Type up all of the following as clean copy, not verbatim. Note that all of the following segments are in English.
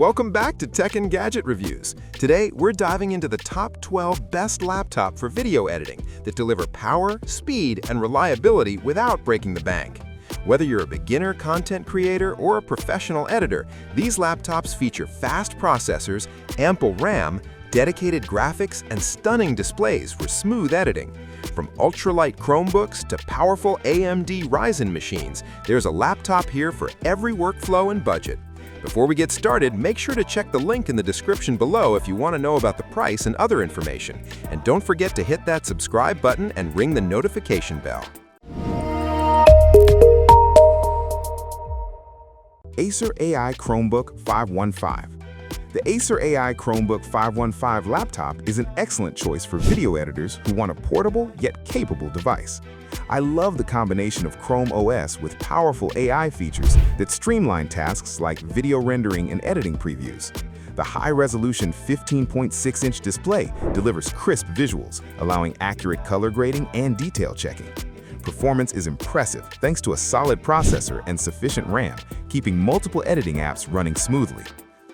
Welcome back to Tech and Gadget Reviews. Today, we're diving into the top 12 best laptop for video editing that deliver power, speed, and reliability without breaking the bank. Whether you're a beginner content creator or a professional editor, these laptops feature fast processors, ample RAM, dedicated graphics, and stunning displays for smooth editing. From ultralight Chromebooks to powerful AMD Ryzen machines, there's a laptop here for every workflow and budget. Before we get started, make sure to check the link in the description below if you want to know about the price and other information. And don't forget to hit that subscribe button and ring the notification bell. Acer AI Chromebook 515. The Acer AI Chromebook 515 laptop is an excellent choice for video editors who want a portable yet capable device. I love the combination of Chrome OS with powerful AI features that streamline tasks like video rendering and editing previews. The high-resolution 15.6-inch display delivers crisp visuals, allowing accurate color grading and detail checking. Performance is impressive thanks to a solid processor and sufficient RAM, keeping multiple editing apps running smoothly.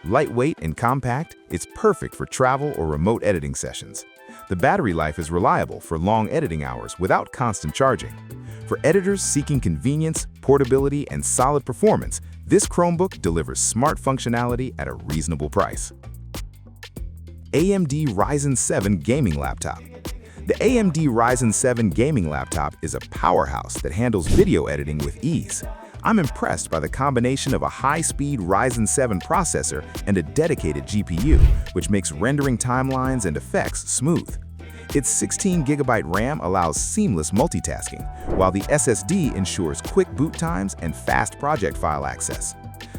Lightweight and compact, it's perfect for travel or remote editing sessions. The battery life is reliable for long editing hours without constant charging. For editors seeking convenience, portability, and solid performance, this Chromebook delivers smart functionality at a reasonable price. AMD Ryzen7 Gaming Laptop. The AMD Ryzen7 gaming laptop is a powerhouse that handles video editing with ease. I'm impressed by the combination of a high-speed Ryzen 7 processor and a dedicated GPU, which makes rendering timelines and effects smooth. Its 16GB RAM allows seamless multitasking, while the SSD ensures quick boot times and fast project file access.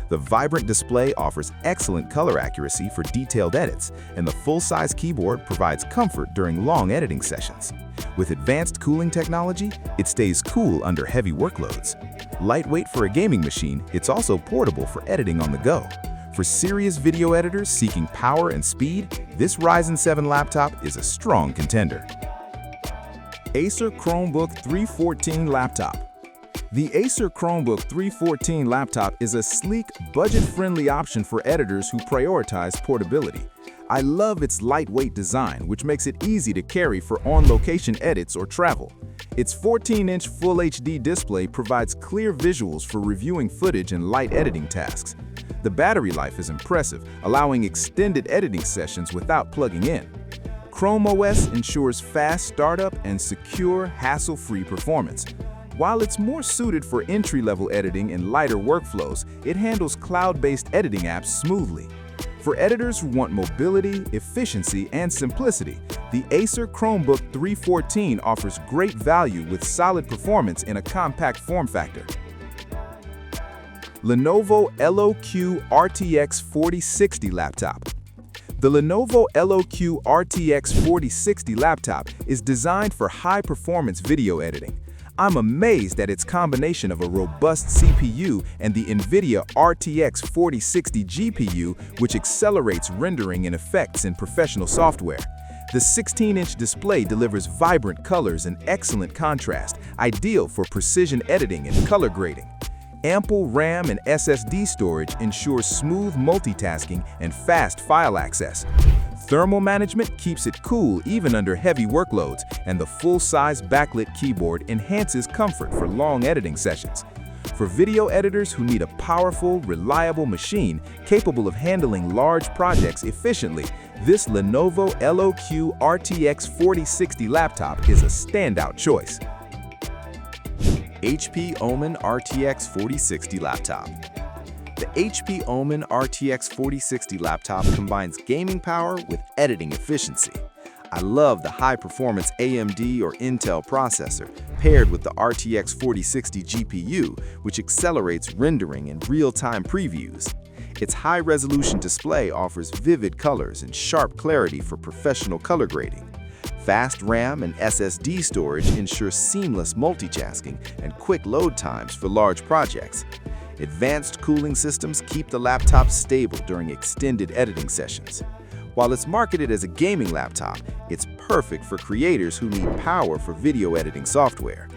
The vibrant display offers excellent color accuracy for detailed edits, and the full-size keyboard provides comfort during long editing sessions. With advanced cooling technology, it stays cool under heavy workloads. Lightweight for a gaming machine, it's also portable for editing on the go. For serious video editors seeking power and speed, this Ryzen 7 laptop is a strong contender. Acer Chromebook 314 Laptop. The Acer Chromebook 314 laptop is a sleek, budget-friendly option for editors who prioritize portability. I love its lightweight design, which makes it easy to carry for on-location edits or travel. Its 14-inch Full HD display provides clear visuals for reviewing footage and light editing tasks. The battery life is impressive, allowing extended editing sessions without plugging in. Chrome OS ensures fast startup and secure, hassle-free performance. While it's more suited for entry-level editing and lighter workflows, it handles cloud-based editing apps smoothly. For editors who want mobility, efficiency, and simplicity, the Acer Chromebook 314 offers great value with solid performance in a compact form factor. Lenovo LOQ RTX 4060 Laptop. The Lenovo LOQ RTX 4060 laptop is designed for high-performance video editing. I'm amazed at its combination of a robust CPU and the NVIDIA RTX 4060 GPU, which accelerates rendering and effects in professional software. The 16-inch display delivers vibrant colors and excellent contrast, ideal for precision editing and color grading. Ample RAM and SSD storage ensures smooth multitasking and fast file access. Thermal management keeps it cool even under heavy workloads, and the full-size backlit keyboard enhances comfort for long editing sessions. For video editors who need a powerful, reliable machine capable of handling large projects efficiently, this Lenovo LOQ RTX 4060 laptop is a standout choice. HP OMEN RTX 4060 Laptop. The HP OMEN RTX 4060 laptop combines gaming power with editing efficiency. I love the high-performance AMD or Intel processor paired with the RTX 4060 GPU, which accelerates rendering and real-time previews. Its high-resolution display offers vivid colors and sharp clarity for professional color grading. Fast RAM and SSD storage ensure seamless multitasking and quick load times for large projects. Advanced cooling systems keep the laptop stable during extended editing sessions. While it's marketed as a gaming laptop, it's perfect for creators who need power for video editing software.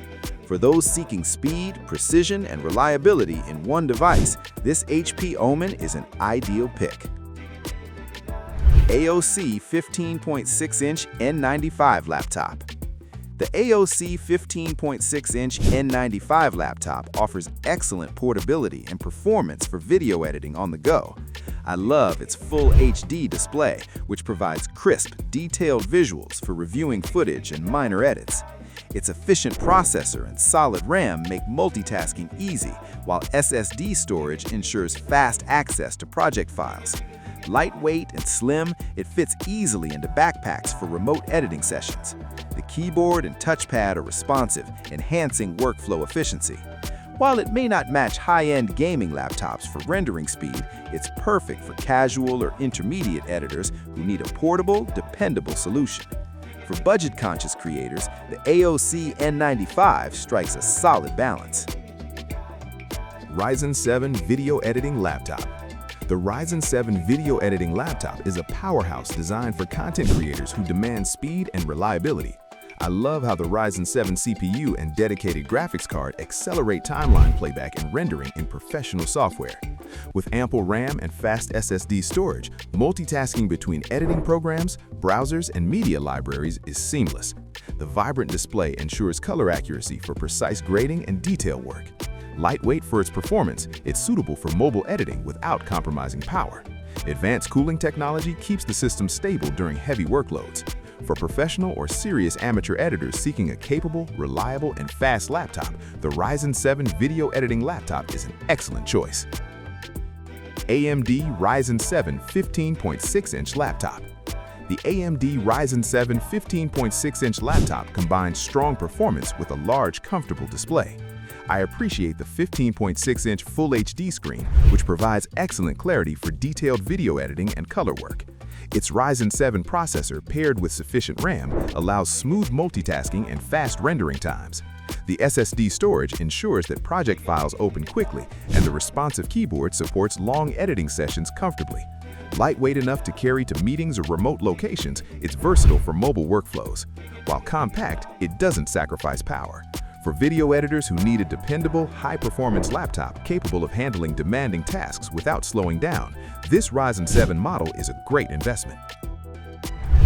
For those seeking speed, precision, and reliability in one device, this HP OMEN is an ideal pick. AOC 15.6-inch N95 Laptop. The AOC 15.6-inch N95 laptop offers excellent portability and performance for video editing on the go. I love its full HD display, which provides crisp, detailed visuals for reviewing footage and minor edits. Its efficient processor and solid RAM make multitasking easy, while SSD storage ensures fast access to project files. Lightweight and slim, it fits easily into backpacks for remote editing sessions. The keyboard and touchpad are responsive, enhancing workflow efficiency. While it may not match high-end gaming laptops for rendering speed, it's perfect for casual or intermediate editors who need a portable, dependable solution. For budget-conscious creators, the AOC N95 strikes a solid balance. Ryzen 7 Video Editing Laptop. The Ryzen 7 video editing laptop is a powerhouse designed for content creators who demand speed and reliability. I love how the Ryzen 7 CPU and dedicated graphics card accelerate timeline playback and rendering in professional software. With ample RAM and fast SSD storage, multitasking between editing programs, browsers, and media libraries is seamless. The vibrant display ensures color accuracy for precise grading and detail work. Lightweight for its performance, it's suitable for mobile editing without compromising power. Advanced cooling technology keeps the system stable during heavy workloads. For professional or serious amateur editors seeking a capable, reliable, and fast laptop, the Ryzen 7 Video Editing Laptop is an excellent choice. AMD Ryzen 7 15.6-inch Laptop. The AMD Ryzen 7 15.6-inch laptop combines strong performance with a large, comfortable display. I appreciate the 15.6-inch Full HD screen, which provides excellent clarity for detailed video editing and color work. Its Ryzen 7 processor, paired with sufficient RAM, allows smooth multitasking and fast rendering times. The SSD storage ensures that project files open quickly, and the responsive keyboard supports long editing sessions comfortably. Lightweight enough to carry to meetings or remote locations, it's versatile for mobile workflows. While compact, it doesn't sacrifice power. For video editors who need a dependable, high-performance laptop capable of handling demanding tasks without slowing down, this Ryzen 7 model is a great investment.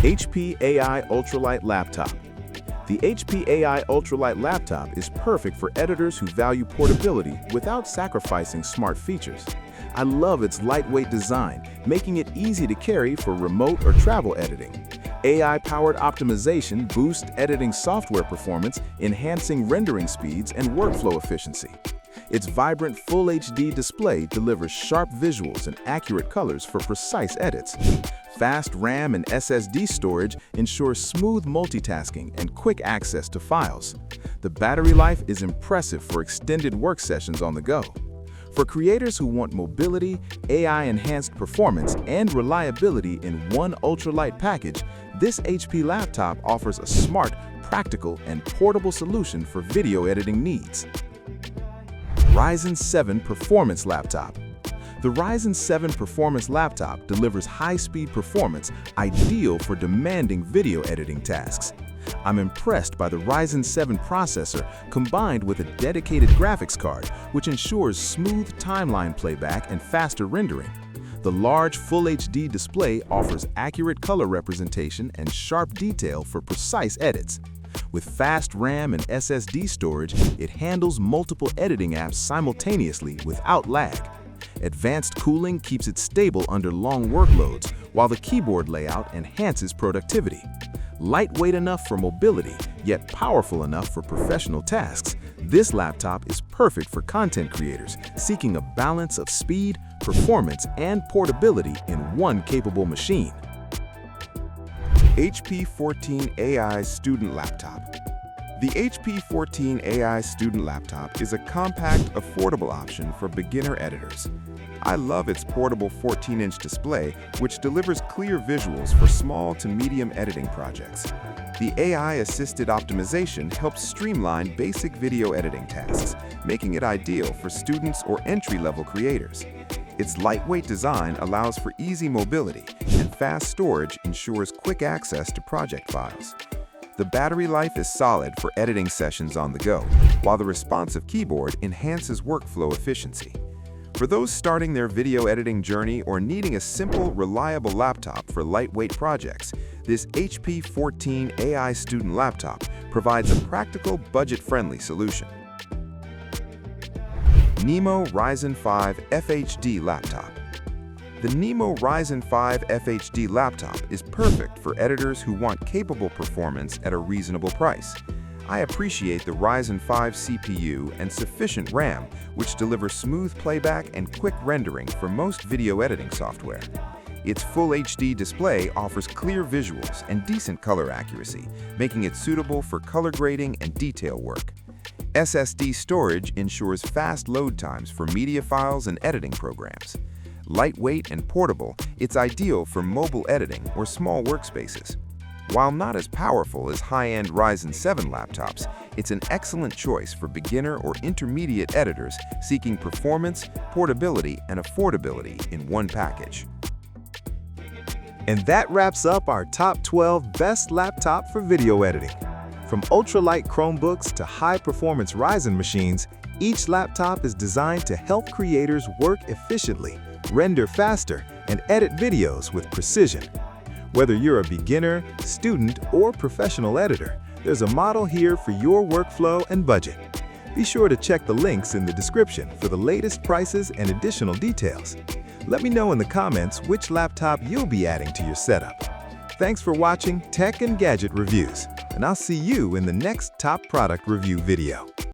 HP AI Ultralight Laptop. The HP AI Ultralight Laptop is perfect for editors who value portability without sacrificing smart features. I love its lightweight design, making it easy to carry for remote or travel editing. AI-powered optimization boosts editing software performance, enhancing rendering speeds and workflow efficiency. Its vibrant Full HD display delivers sharp visuals and accurate colors for precise edits. Fast RAM and SSD storage ensures smooth multitasking and quick access to files. The battery life is impressive for extended work sessions on the go. For creators who want mobility, AI-enhanced performance, and reliability in one ultralight package, this HP laptop offers a smart, practical, and portable solution for video editing needs. Ryzen 7 Performance Laptop. The Ryzen 7 Performance Laptop delivers high-speed performance ideal for demanding video editing tasks. I'm impressed by the Ryzen 7 processor combined with a dedicated graphics card, which ensures smooth timeline playback and faster rendering. The large Full HD display offers accurate color representation and sharp detail for precise edits. With fast RAM and SSD storage, it handles multiple editing apps simultaneously without lag. Advanced cooling keeps it stable under long workloads, while the keyboard layout enhances productivity. Lightweight enough for mobility, yet powerful enough for professional tasks, this laptop is perfect for content creators seeking a balance of speed, performance, and portability in one capable machine. HP 14 AI Student Laptop. The HP 14 AI Student Laptop is a compact, affordable option for beginner editors. I love its portable 14-inch display, which delivers clear visuals for small to medium editing projects. The AI-assisted optimization helps streamline basic video editing tasks, making it ideal for students or entry-level creators. Its lightweight design allows for easy mobility, and fast storage ensures quick access to project files. The battery life is solid for editing sessions on the go, while the responsive keyboard enhances workflow efficiency. For those starting their video editing journey or needing a simple, reliable laptop for lightweight projects, this HP 14 AI Student Laptop provides a practical, budget-friendly solution. NIMO Ryzen 5 FHD Laptop. The NIMO Ryzen 5 FHD Laptop is perfect for editors who want capable performance at a reasonable price. I appreciate the Ryzen 5 CPU and sufficient RAM, which deliver smooth playback and quick rendering for most video editing software. Its Full HD display offers clear visuals and decent color accuracy, making it suitable for color grading and detail work. SSD storage ensures fast load times for media files and editing programs. Lightweight and portable, it's ideal for mobile editing or small workspaces. While not as powerful as high-end Ryzen 7 laptops, it's an excellent choice for beginner or intermediate editors seeking performance, portability, and affordability in one package. And that wraps up our top 12 best laptop for video editing. From ultralight Chromebooks to high-performance Ryzen machines, each laptop is designed to help creators work efficiently, render faster, and edit videos with precision. Whether you're a beginner, student, or professional editor, there's a model here for your workflow and budget. Be sure to check the links in the description for the latest prices and additional details. Let me know in the comments which laptop you'll be adding to your setup. Thanks for watching Tech and Gadget Reviews, and I'll see you in the next top product review video.